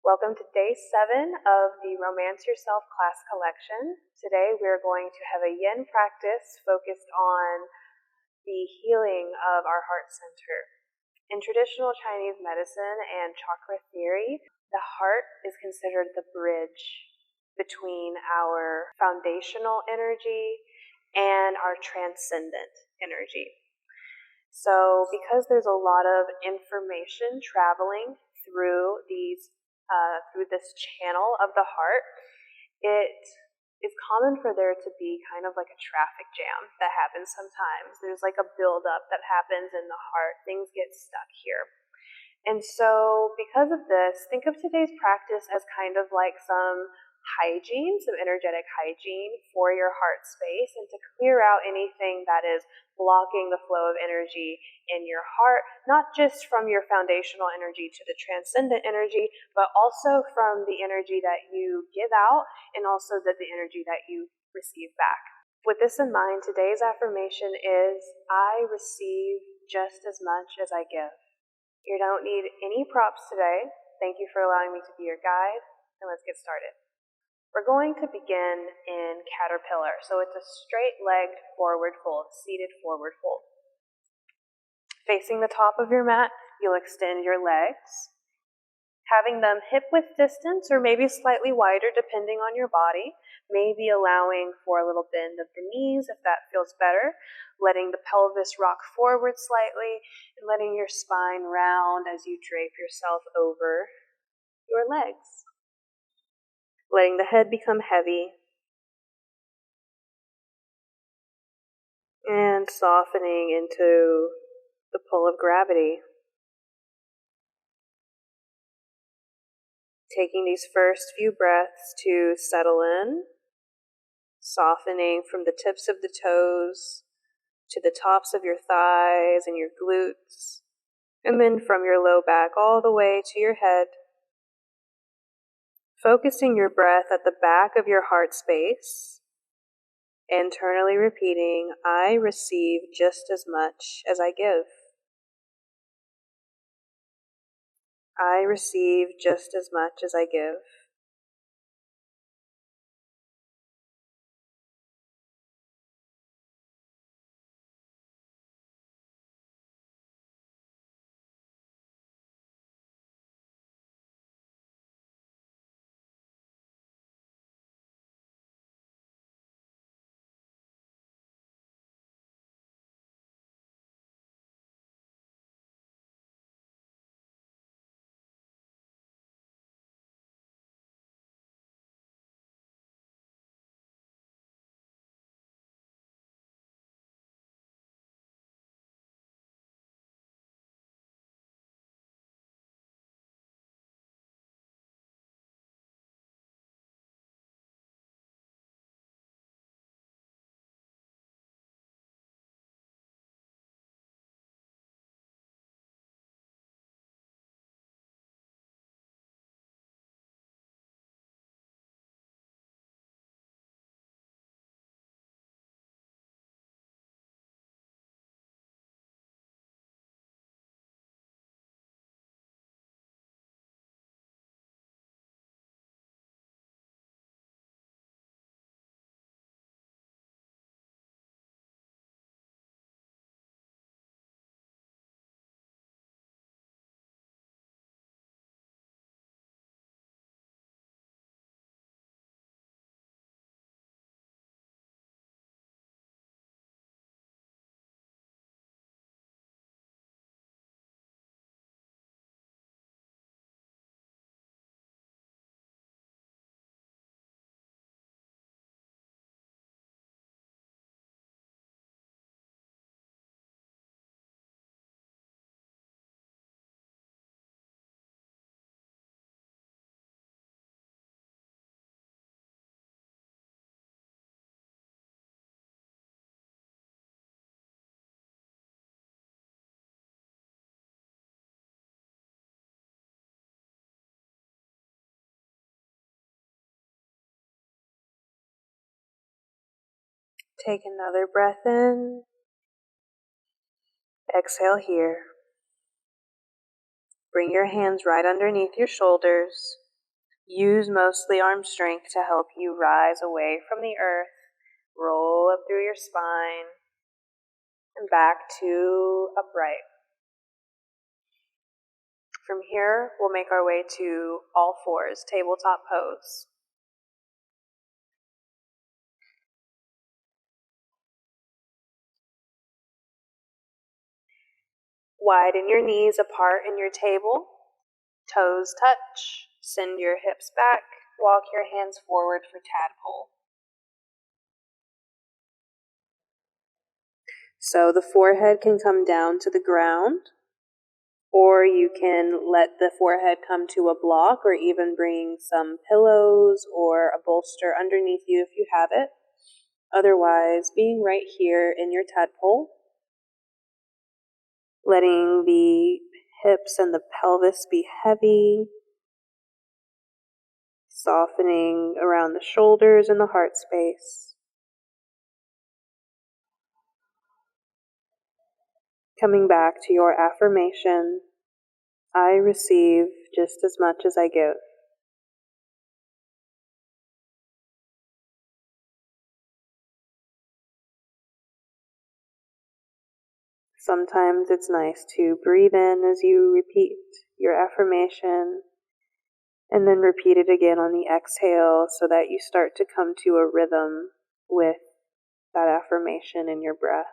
Welcome to day 7 of the Romance Yourself class collection. Today we are going to have a yin practice focused on the healing of our heart center. In traditional Chinese medicine and chakra theory, the heart is considered the bridge between our foundational energy and our transcendent energy. So because there's a lot of information traveling through this channel of the heart, it is common for there to be kind of like a traffic jam that happens sometimes. There's like a buildup that happens in the heart. Things get stuck here. And so because of this, think of today's practice as kind of like some energetic hygiene for your heart space, and to clear out anything that is blocking the flow of energy in your heart, not just from your foundational energy to the transcendent energy, but also from the energy that you give out and also the energy that you receive back. With this in mind, today's affirmation is, I receive just as much as I give. You don't need any props today. Thank you for allowing me to be your guide, and let's get started. We're going to begin in caterpillar. So it's a straight-legged forward fold, seated forward fold. Facing the top of your mat, you'll extend your legs, having them hip-width distance or maybe slightly wider depending on your body, maybe allowing for a little bend of the knees if that feels better, letting the pelvis rock forward slightly, and letting your spine round as you drape yourself over your legs. Letting the head become heavy and softening into the pull of gravity. Taking these first few breaths to settle in, softening from the tips of the toes to the tops of your thighs and your glutes, and then from your low back all the way to your head. Focusing your breath at the back of your heart space, internally repeating, I receive just as much as I give. I receive just as much as I give. Take another breath in. Exhale here. Bring your hands right underneath your shoulders. Use mostly arm strength to help you rise away from the earth, roll up through your spine, and back to upright. From here, we'll make our way to all fours, tabletop pose. Widen your knees apart in your table. Toes touch. Send your hips back. Walk your hands forward for tadpole. So the forehead can come down to the ground, or you can let the forehead come to a block, or even bring some pillows or a bolster underneath you if you have it. Otherwise, being right here in your tadpole, letting the hips and the pelvis be heavy, softening around the shoulders and the heart space. Coming back to your affirmation, I receive just as much as I give. Sometimes it's nice to breathe in as you repeat your affirmation and then repeat it again on the exhale so that you start to come to a rhythm with that affirmation in your breath.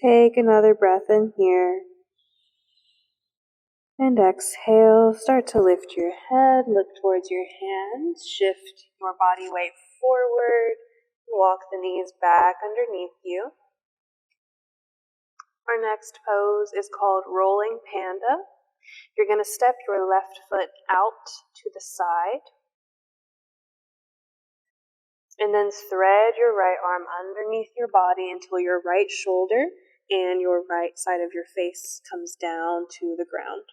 Take another breath in here. And exhale, start to lift your head, look towards your hands, shift your body weight forward, walk the knees back underneath you. Our next pose is called Rolling Panda. You're going to step your left foot out to the side, and then thread your right arm underneath your body until your right shoulder and your right side of your face comes down to the ground.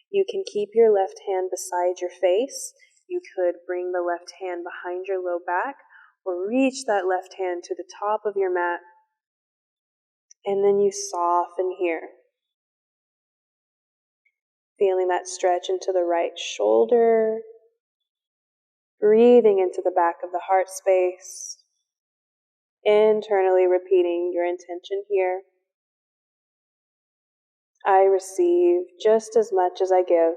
You can keep your left hand beside your face. You could bring the left hand behind your low back or reach that left hand to the top of your mat. And then you soften here. Feeling that stretch into the right shoulder. Breathing into the back of the heart space. Internally repeating your intention here. I receive just as much as I give.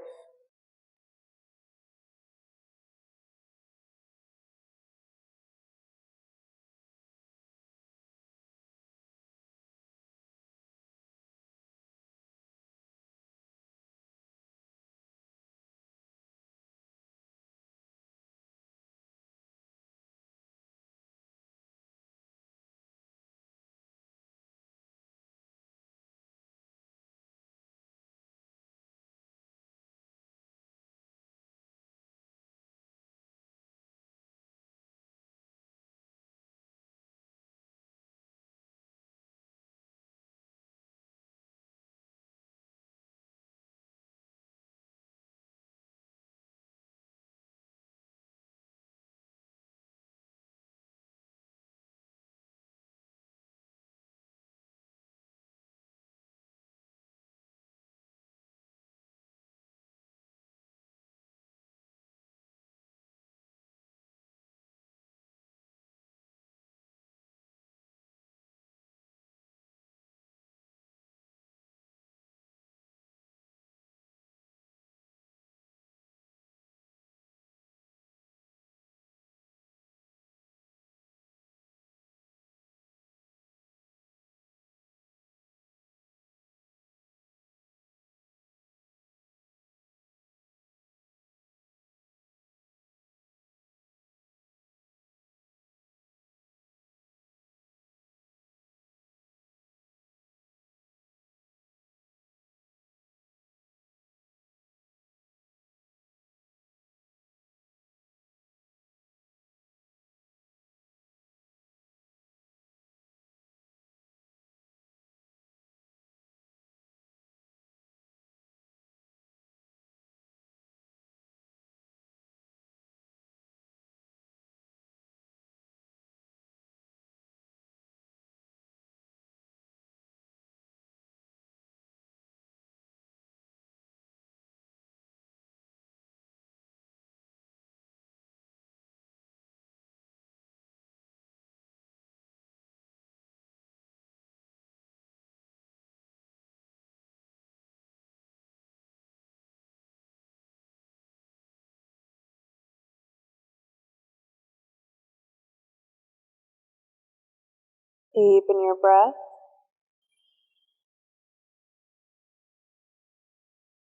Deepen your breath.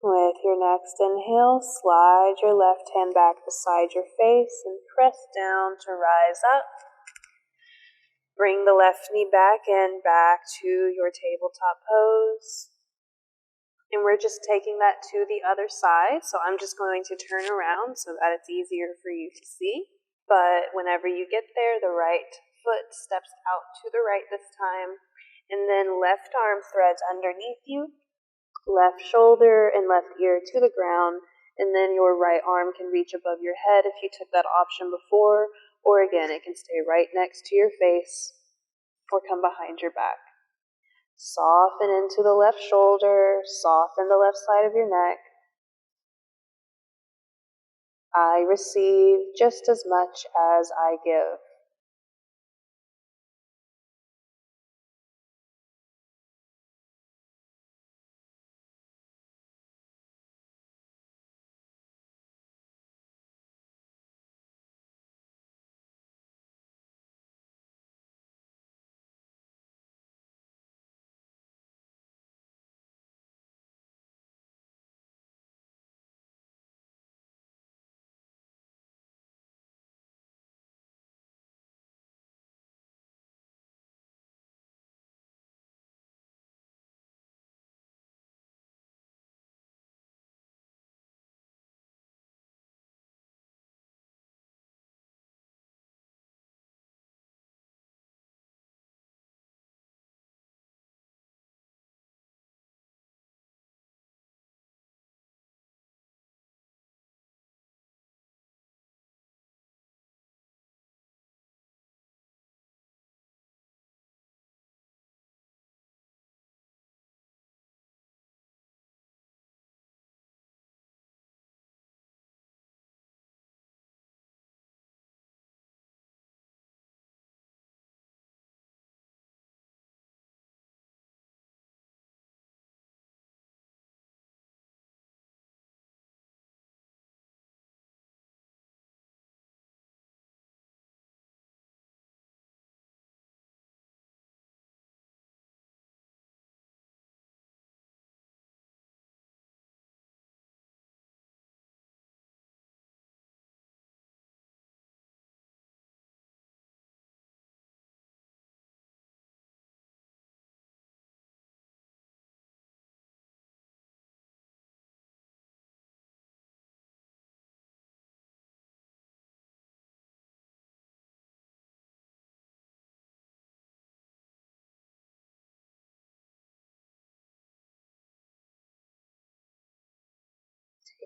With your next inhale, slide your left hand back beside your face and press down to rise up. Bring the left knee back to your tabletop pose. And we're just taking that to the other side. So I'm just going to turn around so that it's easier for you to see. But whenever you get there, the right foot steps out to the right this time. And then left arm threads underneath you, left shoulder and left ear to the ground. And then your right arm can reach above your head if you took that option before. Or again, it can stay right next to your face or come behind your back. Soften into the left shoulder, soften the left side of your neck. I receive just as much as I give.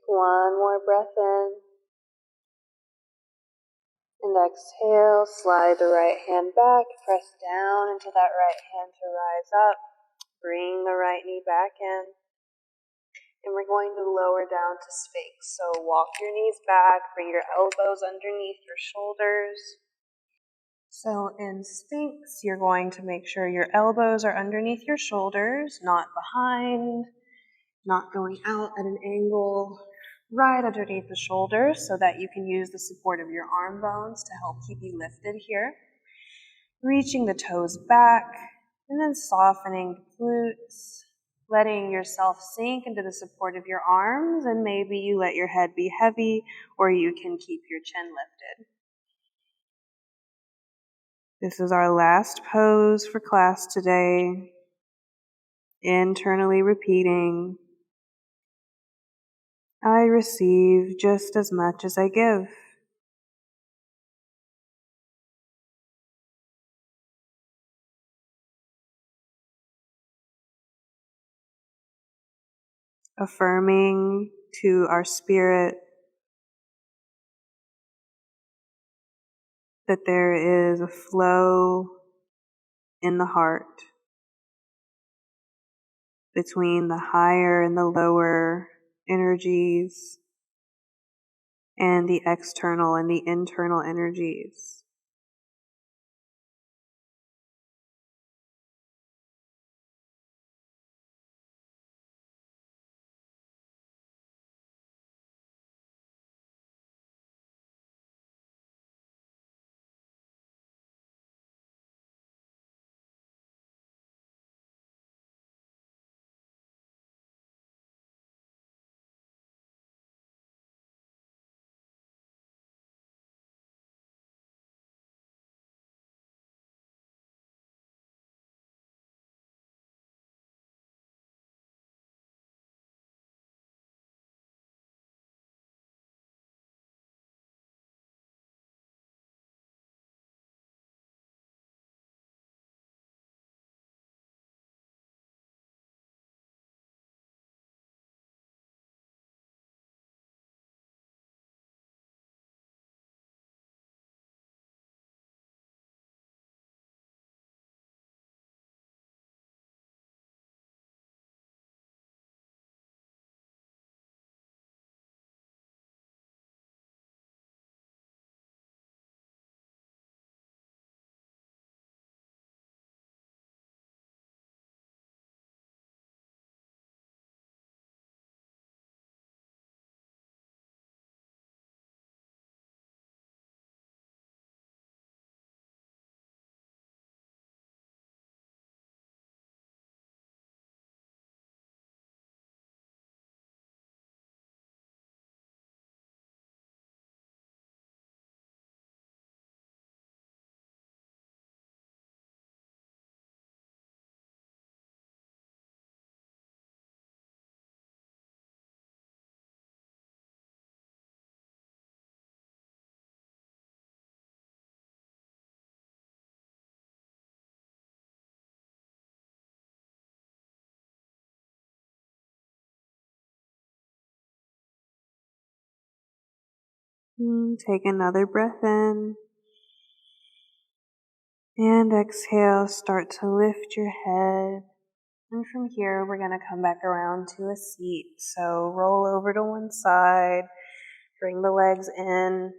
Take one more breath in. And exhale, slide the right hand back, press down into that right hand to rise up. Bring the right knee back in. And we're going to lower down to Sphinx. So walk your knees back, bring your elbows underneath your shoulders. So in Sphinx, you're going to make sure your elbows are underneath your shoulders, not behind, not going out at an angle, right underneath the shoulders so that you can use the support of your arm bones to help keep you lifted here. Reaching the toes back and then softening the glutes, letting yourself sink into the support of your arms, and maybe you let your head be heavy or you can keep your chin lifted. This is our last pose for class today. Internally repeating, I receive just as much as I give. Affirming to our spirit that there is a flow in the heart between the higher and the lower energies and the external and the internal energies. Take another breath in. And exhale, start to lift your head. And from here, we're going to come back around to a seat. So roll over to one side, bring the legs in,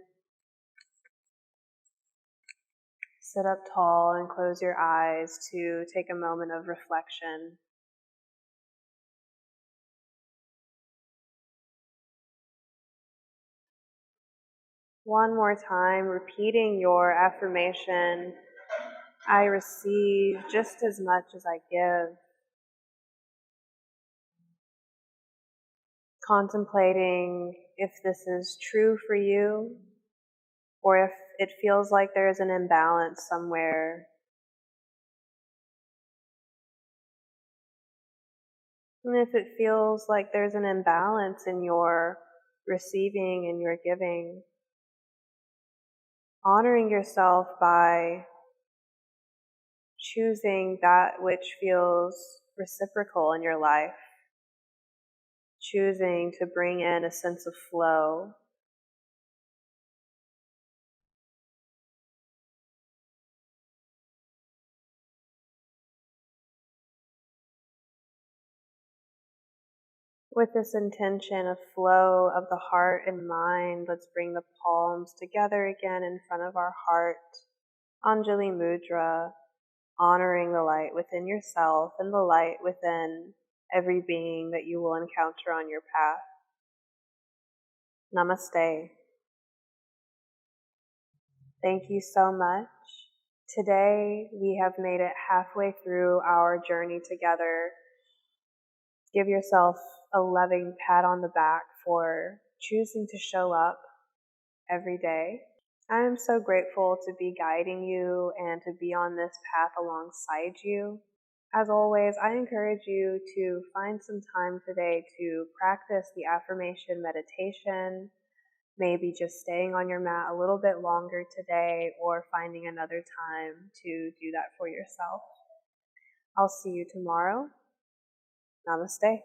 sit up tall and close your eyes to take a moment of reflection. One more time, repeating your affirmation, I receive just as much as I give. Contemplating if this is true for you, or if it feels like there's an imbalance somewhere. And if it feels like there's an imbalance in your receiving and your giving, honoring yourself by choosing that which feels reciprocal in your life, choosing to bring in a sense of flow. With this intention of flow of the heart and mind, let's bring the palms together again in front of our heart. Anjali Mudra, honoring the light within yourself and the light within every being that you will encounter on your path. Namaste. Thank you so much. Today we have made it halfway through our journey together. Give yourself a loving pat on the back for choosing to show up every day. I am so grateful to be guiding you and to be on this path alongside you. As always, I encourage you to find some time today to practice the affirmation meditation, maybe just staying on your mat a little bit longer today or finding another time to do that for yourself. I'll see you tomorrow. Namaste.